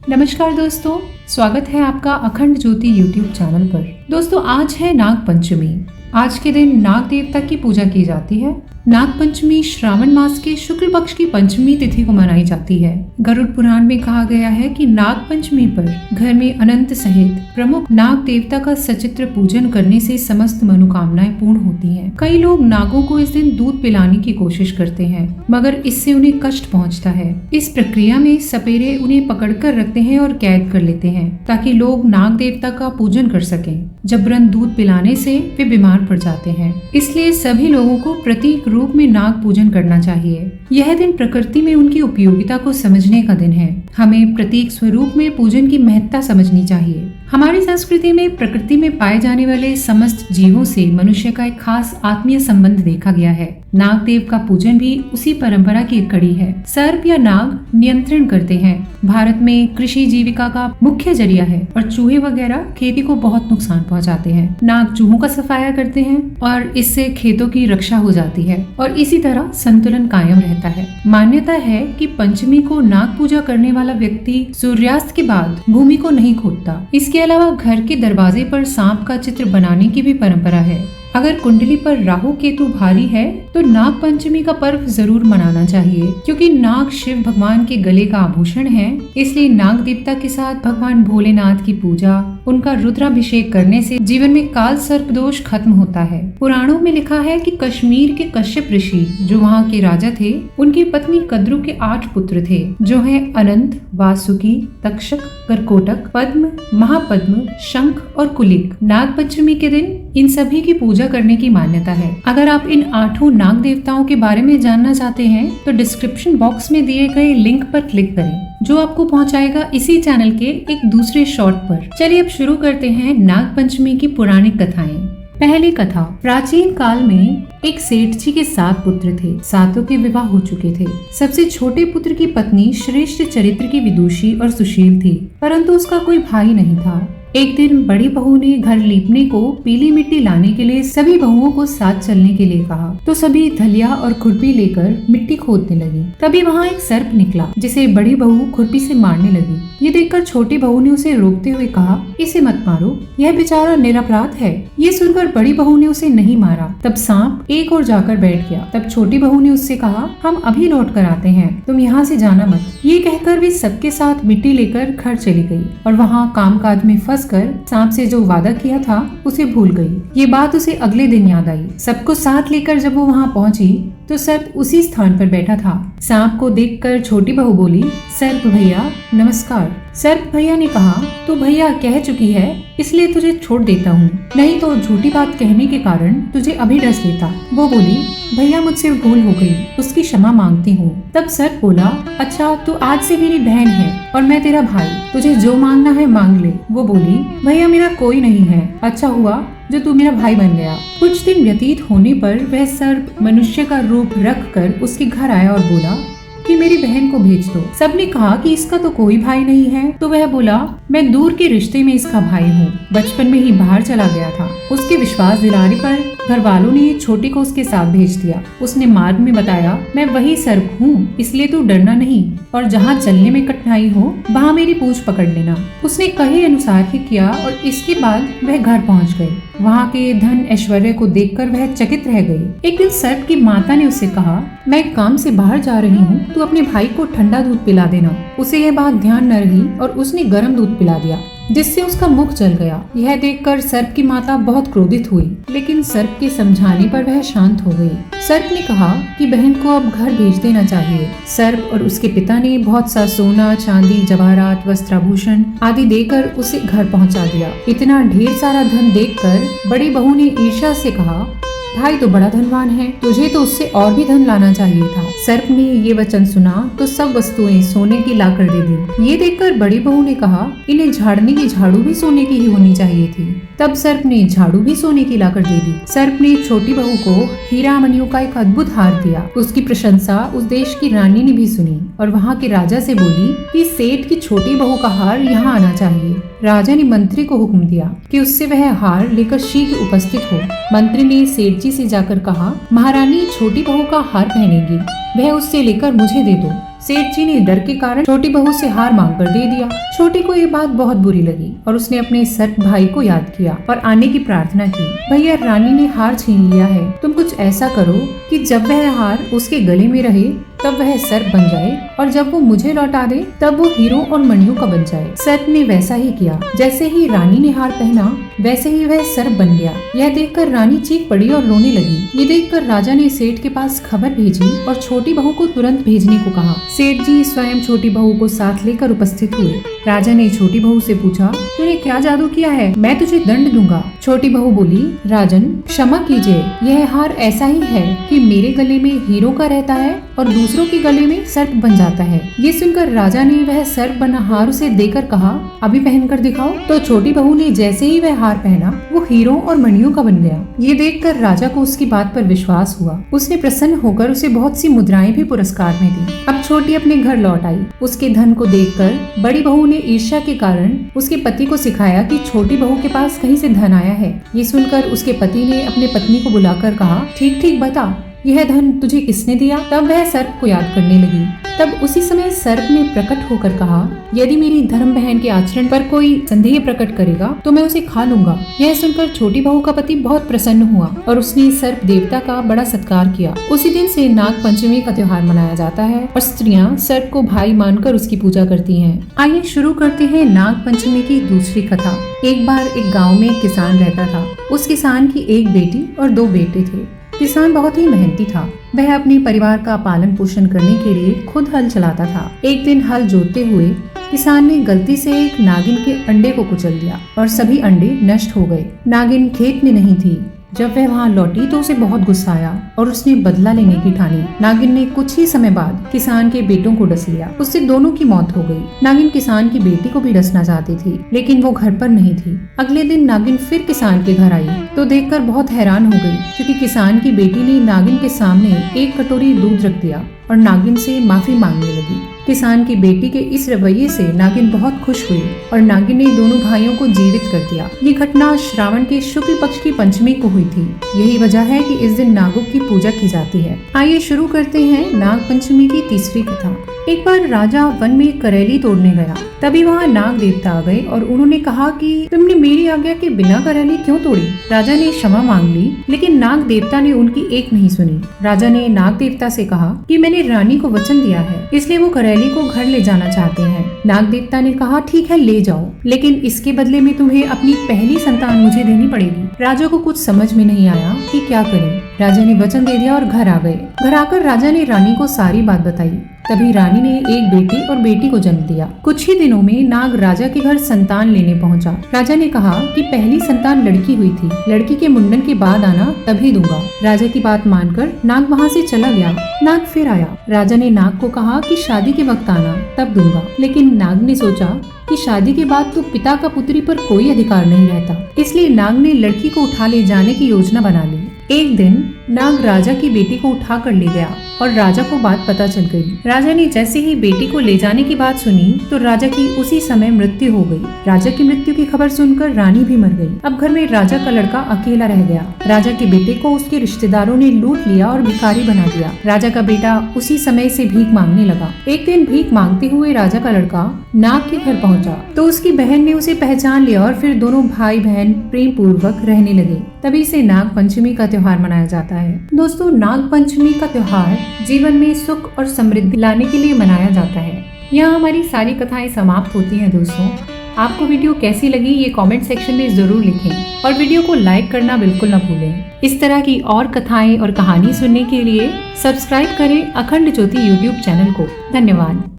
नमस्कार दोस्तों, स्वागत है आपका अखंड ज्योति YouTube चैनल पर। दोस्तों, आज है नाग पंचमी। आज के दिन नाग देवता की पूजा की जाती है। नाग पंचमी श्रावण मास के शुक्ल पक्ष की पंचमी तिथि को मनाई जाती है। गरुड़ पुराण में कहा गया है कि नाग पंचमी पर घर में अनंत सहित प्रमुख नाग देवता का सचित्र पूजन करने से समस्त मनोकामनाएं पूर्ण होती हैं। कई लोग नागों को इस दिन दूध पिलाने की कोशिश करते हैं, मगर इससे उन्हें कष्ट पहुंचता है। इस प्रक्रिया में सपेरे उन्हें पकड़कर रखते हैं और कैद कर लेते हैं ताकि लोग नाग देवता का पूजन कर सकें। जबरन दूध पिलाने से वे बीमार पड़ जाते हैं, इसलिए सभी लोगों को प्रतीक रूप में नाग पूजन करना चाहिए। यह दिन प्रकृति में उनकी उपयोगिता को समझने का दिन है। हमें प्रतीक स्वरूप में पूजन की महत्ता समझनी चाहिए। हमारी संस्कृति में प्रकृति में पाए जाने वाले समस्त जीवों से मनुष्य का एक खास आत्मीय संबंध देखा गया है। नाग देव का पूजन भी उसी परंपरा की एक कड़ी है। सर्प या नाग नियंत्रण करते हैं। भारत में कृषि जीविका का मुख्य जरिया है और चूहे वगैरह खेती को बहुत नुकसान पहुंचाते हैं। नाग चूहों का सफाया करते हैं और इससे खेतों की रक्षा हो जाती है और इसी तरह संतुलन कायम रहता है। मान्यता है कि पंचमी को नाग पूजा करने वाला व्यक्ति सूर्यास्त के बाद भूमि को नहीं खोदता। इसके अलावा घर के दरवाजे पर सांप का चित्र बनाने की भी परंपरा है। अगर कुंडली पर राहु केतु भारी है तो नाग पंचमी का पर्व जरूर मनाना चाहिए, क्योंकि नाग शिव भगवान के गले का आभूषण है। इसलिए नाग देवता के साथ भगवान भोलेनाथ की पूजा, उनका रुद्राभिषेक करने से जीवन में काल सर्प दोष खत्म होता है। पुराणों में लिखा है कि कश्मीर के कश्यप ऋषि, जो वहाँ के राजा थे, उनकी पत्नी कद्रु के 8 पुत्र थे, जो है अनंत, वासुकी, तक्षक, करकोटक, पद्म, महापद्म, शंख और कुलिक। नाग पंचमी के दिन इन सभी की पूजा करने की मान्यता है। अगर आप इन 8 नाग देवताओं के बारे में जानना चाहते हैं तो डिस्क्रिप्शन बॉक्स में दिए गए लिंक पर क्लिक करें, जो आपको पहुंचाएगा इसी चैनल के एक दूसरे शॉर्ट पर। चलिए अब शुरू करते हैं नाग पंचमी की पौराणिक कथाएं। पहली कथा। प्राचीन काल में एक सेठ जी के 7 पुत्र थे। 7 के विवाह हो चुके थे। सबसे छोटे पुत्र की पत्नी श्रेष्ठ चरित्र की विदुषी और सुशील थी, परंतु उसका कोई भाई नहीं था। एक दिन बड़ी बहू ने घर लीपने को पीली मिट्टी लाने के लिए सभी बहुओं को साथ चलने के लिए कहा, तो सभी धलिया और खुरपी लेकर मिट्टी खोदने लगी। तभी वहाँ एक सर्प निकला, जिसे बड़ी बहू खुरपी से मारने लगी। ये देखकर छोटी बहू ने उसे रोकते हुए कहा, इसे मत मारो, यह बेचारा निरपराध है। ये सुनकर बड़ी बहू ने उसे नहीं मारा। तब सांप एक और जाकर बैठ गया। तब छोटी बहू ने उससे कहा, हम अभी लौट कर आते हैं, तुम यहाँ से जाना मत। ये कहकर वे सबके साथ मिट्टी लेकर घर चली गई और वहाँ कामकाज में फंस कर सांप से जो वादा किया था उसे भूल गई। ये बात उसे अगले दिन याद आई। सबको साथ लेकर जब वो वहाँ पहुँची तो सर्प उसी स्थान पर बैठा था। सांप को देखकर छोटी बहू बोली, सर्प भैया नमस्कार। सर्प भैया ने कहा, तू भैया कह चुकी है, इसलिए तुझे छोड़ देता हूँ, नहीं तो झूठी बात कहने के कारण तुझे अभी डस लेता। वो बोली, भैया मुझसे भूल हो गई, उसकी क्षमा मांगती हूँ। तब सर्प बोला, अच्छा तू आज से मेरी बहन है और मैं तेरा भाई, तुझे जो मांगना है मांग ले। वो बोली, भैया मेरा कोई नहीं है, अच्छा हुआ जो तू मेरा भाई बन गया। कुछ दिन व्यतीत होने पर वह सर्प मनुष्य का रूप रख कर उसके घर आया और बोला कि मेरी बहन को भेज दो। सबने कहा कि इसका तो कोई भाई नहीं है। तो वह बोला, मैं दूर के रिश्ते में इसका भाई हूँ, बचपन में ही बाहर चला गया था। उसके विश्वास दिलाने पर घर वालों ने छोटी को उसके साथ भेज दिया। उसने मार्ग में बताया, मैं वही सर्प हूँ, इसलिए तू डरना नहीं और जहाँ चलने में कठिनाई हो वहाँ मेरी पूंछ पकड़ लेना। उसने कहे अनुसार ही किया और इसके बाद वह घर पहुँच गए। वहाँ के धन ऐश्वर्य को देखकर वह चकित रह गई। एक दिन सर्प की माता ने उससे कहा, मैं काम से बाहर जा रही हूँ, तू अपने भाई को ठंडा दूध पिला देना। उसे यह बात ध्यान न रही और उसने गर्म दूध पिला दिया, जिससे उसका मुख जल गया। यह देखकर सर्प की माता बहुत क्रोधित हुई, लेकिन सर्प के समझाने पर वह शांत हो गई। सर्प ने कहा कि बहन को अब घर भेज देना चाहिए। सर्प और उसके पिता ने बहुत सा सोना, चांदी, जवाहरात, वस्त्राभूषण आदि देकर उसे घर पहुंचा दिया। इतना ढेर सारा धन देखकर बड़ी बहू ने ईर्ष्या से कहा, भाई तो बड़ा धनवान है, तुझे तो उससे और भी धन लाना चाहिए था। सर्प ने ये वचन सुना तो सब वस्तुएं सोने की लाकर दे दी। ये देखकर बड़ी बहू ने कहा, इन्हें झाड़ने की झाड़ू भी सोने की ही होनी चाहिए थी। तब सर्प ने झाड़ू भी सोने की लाकर दे दी। सर्प ने छोटी बहू को हीरा मणियों का एक अद्भुत हार दिया। उसकी प्रशंसा उस देश की रानी ने भी सुनी और वहाँ के राजा से बोली कि सेठ की छोटी बहू का हार यहाँ आना चाहिए। राजा ने मंत्री को हुक्म दिया कि उससे वह हार लेकर शीघ्र उपस्थित हो। मंत्री ने सेठ जी से जाकर कहा, महारानी छोटी बहू का हार पहनेगी, वह उससे लेकर मुझे दे दो। सेठ जी ने डर के कारण छोटी बहू से हार मांग कर दे दिया। छोटी को ये बात बहुत बुरी लगी और उसने अपने सर्प भाई को याद किया और आने की प्रार्थना की। भैया, रानी ने हार छीन लिया है, तुम कुछ ऐसा करो कि जब वह हार उसके गले में रहे तब वह सर्प बन जाए और जब वो मुझे लौटा दे तब वो हीरों और मणियों का बन जाए। सर्प ने वैसा ही किया। जैसे ही रानी ने हार पहना वैसे ही वह सर्प बन गया। यह देखकर रानी चीख पड़ी और रोने लगी। ये देखकर राजा ने सेठ के पास खबर भेजी और छोटी बहू को तुरंत भेजने को कहा। सेठ जी स्वयं छोटी बहू को साथ लेकर उपस्थित हुए। राजा ने छोटी बहू से पूछा, तूने क्या जादू किया है? मैं तुझे दंड दूंगा। छोटी बहू बोली, राजन क्षमा कीजिए, यह हार ऐसा ही है कि मेरे गले में हीरो का रहता है और दूसरों के गले में सर्प बन जाता है। ये सुनकर राजा ने वह सर्प बना हार उसे देकर कहा, अभी पहनकर दिखाओ। तो छोटी बहू ने जैसे ही वह हार पहना वो हीरों और मणियों का बन गया। ये देखकर राजा को उसकी बात पर विश्वास हुआ। उसने प्रसन्न होकर उसे बहुत सी मुद्राएं भी पुरस्कार में दी। अब छोटी अपने घर लौट आई। उसके धन को देखकर बड़ी बहू ने ईर्ष्या के कारण उसके पति को सिखाया कि छोटी बहू के पास कहीं से धन आया है। ये सुनकर उसके पति ने अपने पत्नी को बुलाकर कहा, ठीक ठीक बता, यह धन तुझे किसने दिया? तब वह सर्प को याद करने लगी। तब उसी समय सर्प ने प्रकट होकर कहा, यदि मेरी धर्म बहन के आचरण पर कोई संदेह प्रकट करेगा तो मैं उसे खा लूंगा। यह सुनकर छोटी बहू का पति बहुत प्रसन्न हुआ और उसने सर्प देवता का बड़ा सत्कार किया। उसी दिन से नाग पंचमी का त्योहार मनाया जाता है और स्त्रियां सर्प को भाई मानकर उसकी पूजा करती हैं। आइए शुरू करते हैं नाग पंचमी की दूसरी कथा। एक बार एक गाँव में एक किसान रहता था। उस किसान की एक बेटी और 2 बेटे थे। किसान बहुत ही मेहनती था। वह अपने परिवार का पालन पोषण करने के लिए खुद हल चलाता था। एक दिन हल जोतते हुए किसान ने गलती से एक नागिन के अंडे को कुचल दिया और सभी अंडे नष्ट हो गए। नागिन खेत में नहीं थी। जब वह वहाँ लौटी तो उसे बहुत गुस्सा आया और उसने बदला लेने की ठानी। नागिन ने कुछ ही समय बाद किसान के बेटों को डस लिया। उससे दोनों की मौत हो गई। नागिन किसान की बेटी को भी डसना चाहती थी, लेकिन वो घर पर नहीं थी। अगले दिन नागिन फिर किसान के घर आई तो देखकर बहुत हैरान हो गई, क्योंकि किसान की बेटी ने नागिन के सामने एक कटोरी दूध रख दिया और नागिन से माफी मांगने लगी। किसान की बेटी के इस रवैये से नागिन बहुत खुश हुई और नागिन ने दोनों भाइयों को जीवित कर दिया। ये घटना श्रावण के शुक्ल पक्ष की पंचमी को हुई थी। यही वजह है कि इस दिन नागों की पूजा की जाती है। आइए शुरू करते हैं नाग पंचमी की तीसरी कथा। एक बार राजा वन में करेली तोड़ने गया। तभी वहाँ नाग देवता आ गए और उन्होंने कहा कि तुमने मेरी आज्ञा के बिना करेली क्यों तोड़ी? राजा ने क्षमा मांग ली, लेकिन नाग देवता ने उनकी एक नहीं सुनी। राजा ने नाग देवता से कहा कि मैंने रानी को वचन दिया है, इसलिए वो करेली को घर ले जाना चाहते हैं। नाग देवता ने कहा, ठीक है ले जाओ, लेकिन इसके बदले में तुम्हें अपनी पहली संतान मुझे देनी पड़ेगी। राजा को कुछ समझ में नहीं आया कि क्या करें। राजा ने वचन दे दिया और घर आ गए। घर आकर राजा ने रानी को सारी बात बताई। तभी रानी ने एक बेटी और बेटी को जन्म दिया। कुछ ही दिनों में नाग राजा के घर संतान लेने पहुंचा। राजा ने कहा कि पहली संतान लड़की हुई थी, लड़की के मुंडन के बाद आना तभी दूंगा। राजा की बात मानकर नाग वहां से चला गया। नाग फिर आया। राजा ने नाग को कहा कि शादी के वक्त आना, तब दूंगा। लेकिन नाग ने सोचा कि शादी के बाद तो पिता का पुत्री पर कोई अधिकार नहीं रहता, इसलिए नाग ने लड़की को उठा ले जाने की योजना बना ली। एक दिन नाग राजा की बेटी को उठा कर ले गया और राजा को बात पता चल गई। राजा ने जैसे ही बेटी को ले जाने की बात सुनी तो राजा की उसी समय मृत्यु हो गई। राजा की मृत्यु की खबर सुनकर रानी भी मर गई। अब घर में राजा का लड़का अकेला रह गया। राजा के बेटे को उसके रिश्तेदारों ने लूट लिया और भिखारी बना दिया। राजा का बेटा उसी समय से भीख मांगने लगा। एक दिन भीख मांगते हुए राजा का लड़का नाग के घर पहुंचा तो उसकी बहन ने उसे पहचान लिया और फिर दोनों भाई बहन प्रेम पूर्वक रहने लगे। तभी से नाग पंचमी का त्योहार मनाया जाता है। दोस्तों, नाग पंचमी का त्योहार जीवन में सुख और समृद्धि लाने के लिए मनाया जाता है। यहाँ हमारी सारी कथाएं समाप्त होती हैं। दोस्तों, आपको वीडियो कैसी लगी ये कमेंट सेक्शन में जरूर लिखें और वीडियो को लाइक करना बिल्कुल न भूलें। इस तरह की और कथाएं और कहानी सुनने के लिए सब्सक्राइब करें अखंड ज्योति यूट्यूब चैनल को। धन्यवाद।